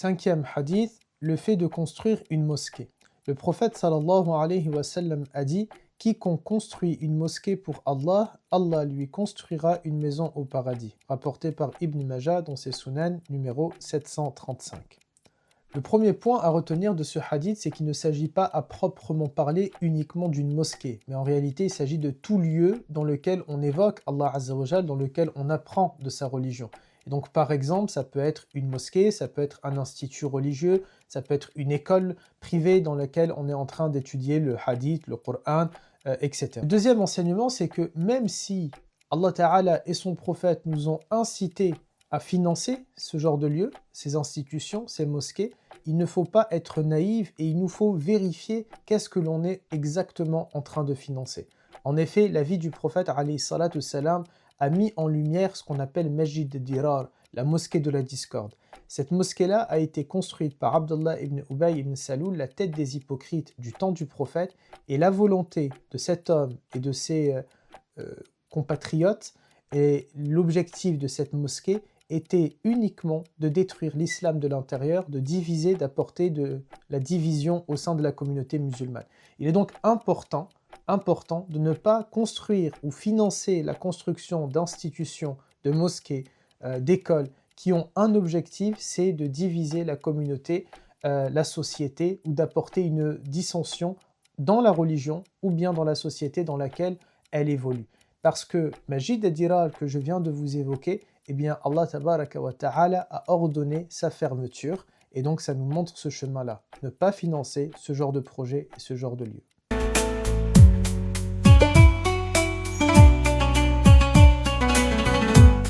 5e hadith, le fait de construire une mosquée. Le prophète sallallahu alayhi wa sallam a dit « Quiconque construit une mosquée pour Allah, Allah lui construira une maison au paradis » rapporté par Ibn Majah dans ses Sunan numéro 735. Le premier point à retenir de ce hadith, c'est qu'il ne s'agit pas à proprement parler uniquement d'une mosquée, mais en réalité il s'agit de tout lieu dans lequel on évoque Allah Azza wa Jal, dans lequel on apprend de sa religion. Et donc par exemple, ça peut être une mosquée, ça peut être un institut religieux, ça peut être une école privée dans laquelle on est en train d'étudier le hadith, le Coran, etc. Le deuxième enseignement, c'est que même si Allah Ta'ala et son prophète nous ont incités à financer ce genre de lieux, ces institutions, ces mosquées, il ne faut pas être naïf et il nous faut vérifier qu'est-ce que l'on est exactement en train de financer. En effet, la vie du prophète alayhi salatu salam a mis en lumière ce qu'on appelle Masjid Dirar, la mosquée de la discorde. Cette mosquée-là a été construite par Abdullah ibn Ubay ibn Saloul, la tête des hypocrites du temps du prophète, et la volonté de cet homme et de ses compatriotes, et l'objectif de cette mosquée était uniquement de détruire l'islam de l'intérieur, de diviser, d'apporter de la division au sein de la communauté musulmane. Il est donc important de ne pas construire ou financer la construction d'institutions, de mosquées, d'écoles qui ont un objectif, c'est de diviser la communauté, la société, ou d'apporter une dissension dans la religion ou bien dans la société dans laquelle elle évolue. Parce que Masjid ad-Dirar que je viens de vous évoquer, eh bien Allah tabaraka wa ta'ala a ordonné sa fermeture, et donc ça nous montre ce chemin-là. Ne pas financer ce genre de projet et ce genre de lieu.